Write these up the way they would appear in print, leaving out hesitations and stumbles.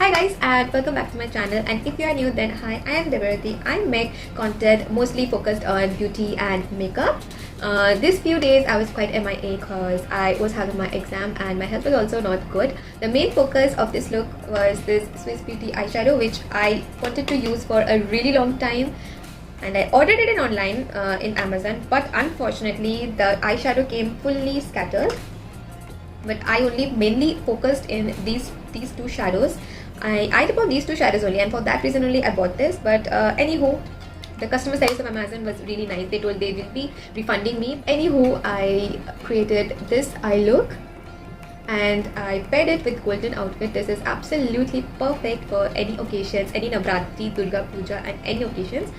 Hi guys and welcome back to my channel, and if you are new then hi, I am Debarati. I make content mostly focused on beauty and makeup. These few days I was quite MIA because I was having my exam and my health was also not good. The main focus of this look was this Swiss Beauty eyeshadow which I wanted to use for a really long time, and I ordered it online in Amazon, but unfortunately the eyeshadow came fully scattered. But I only mainly focused in these two shadows. I eyed upon these two shadows only, and for that reason only I bought this. But anywho, the customer service of Amazon was really nice. They told they will be refunding me. Anywho, I created this eye look and I paired it with golden outfit. This is absolutely perfect for any occasions, any Navratri, Durga, puja and any occasions.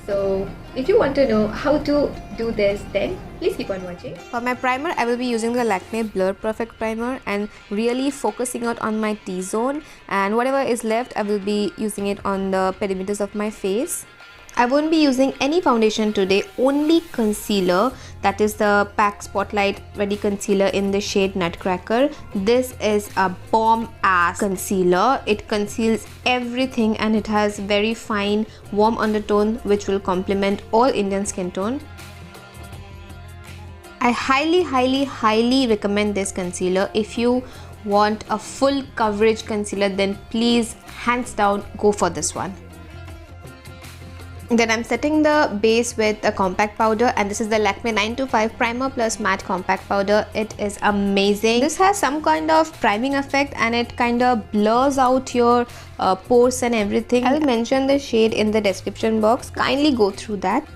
So if you want to know how to do this, then please keep on watching. For my primer, I will be using the Lakme Blur Perfect Primer and really focusing out on my T-zone, and whatever is left, I will be using it on the perimeters of my face. I won't be using any foundation today, only concealer. That is the PAC Spotlight Ready Concealer in the shade Nutcracker. This is a bomb-ass concealer. It conceals everything and it has very fine warm undertone which will complement all Indian skin tone. I highly recommend this concealer. If you want a full coverage concealer, then please hands down go for this one. Then I'm setting the base with a compact powder, and this is the Lakme 925 Primer Plus Matte Compact Powder. It is amazing. This has some kind of priming effect and it kind of blurs out your pores and everything. I'll mention the shade in the description box. Kindly go through that.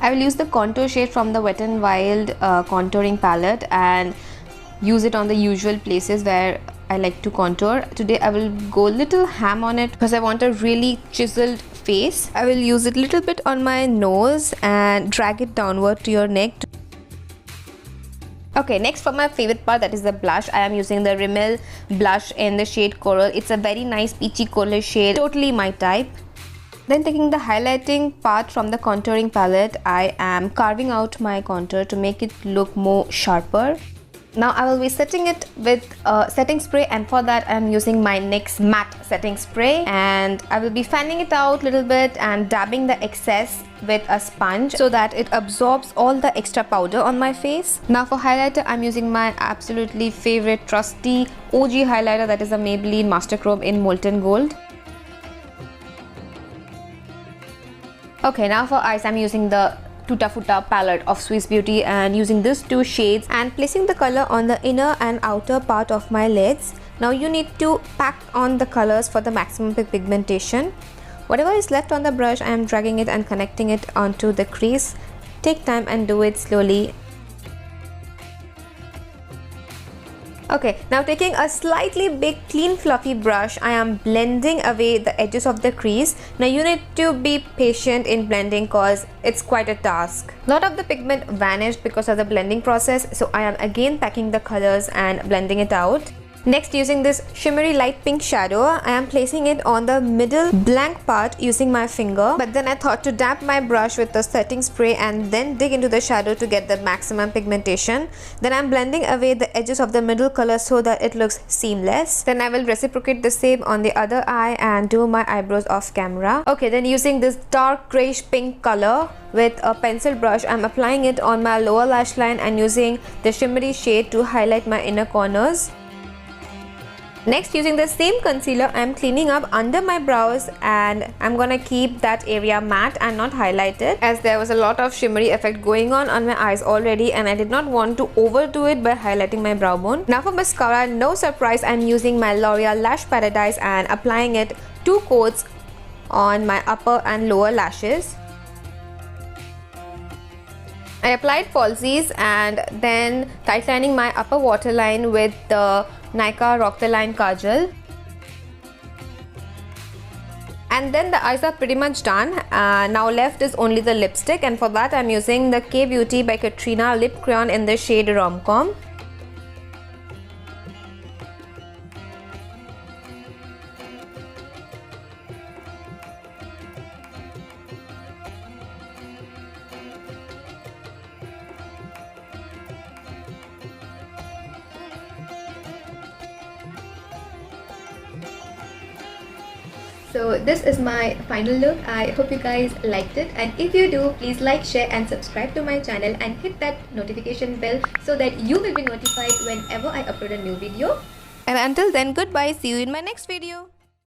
I will use the contour shade from the Wet n Wild contouring palette and use it on the usual places where I like to contour. Today I will go little ham on it because I want a really chiseled face. I will use it little bit on my nose and drag it downward to your neck. Okay, next for my favorite part, that is the blush. I am using the Rimmel blush in the shade Coral. It's a very nice peachy coral shade, totally my type. Then taking the highlighting part from the contouring palette, I am carving out my contour to make it look more sharper. Now I will be setting it with setting spray, and for that I am using my NYKAA matte setting spray, and I will be fanning it out a little bit and dabbing the excess with a sponge so that it absorbs all the extra powder on my face. Now for highlighter, I'm using my absolutely favorite trusty OG highlighter, that is a Maybelline Master Chrome in Molten Gold. Okay, now for eyes, I'm using the Tuta Futa palette of Swiss Beauty and using these two shades and placing the color on the inner and outer part of my lids. Now you need to pack on the colors for the maximum pigmentation. Whatever is left on the brush, I am dragging it and connecting it onto the crease. Take time and do it slowly. Okay, now taking a slightly big clean fluffy brush, I am blending away the edges of the crease. Now you need to be patient in blending cause it's quite a task. A lot of the pigment vanished because of the blending process, so I am again packing the colors and blending it out. Next, using this shimmery light pink shadow, I am placing it on the middle blank part using my finger. But then I thought to damp my brush with the setting spray and then dig into the shadow to get the maximum pigmentation. Then I'm blending away the edges of the middle color so that it looks seamless. Then I will reciprocate the same on the other eye and do my eyebrows off camera. Okay, then using this dark grayish pink color with a pencil brush, I'm applying it on my lower lash line and using the shimmery shade to highlight my inner corners. Next, using the same concealer, I am cleaning up under my brows and I'm gonna keep that area matte and not highlighted, as there was a lot of shimmery effect going on my eyes already and I did not want to overdo it by highlighting my brow bone. Now for mascara, no surprise, I'm using my L'Oreal Lash Paradise and applying it 2 coats on my upper and lower lashes. I applied falsies and then tightlining my upper waterline with the NYKAA Rock the Line Kajal. And then the eyes are pretty much done. Now left is only the lipstick, and for that I'm using the K Beauty by Katrina lip crayon in the shade RomCom. So this is my final look. I hope you guys liked it, and if you do, please like, share and subscribe to my channel and hit that notification bell so that you will be notified whenever I upload a new video. And until then, goodbye. See you in my next video.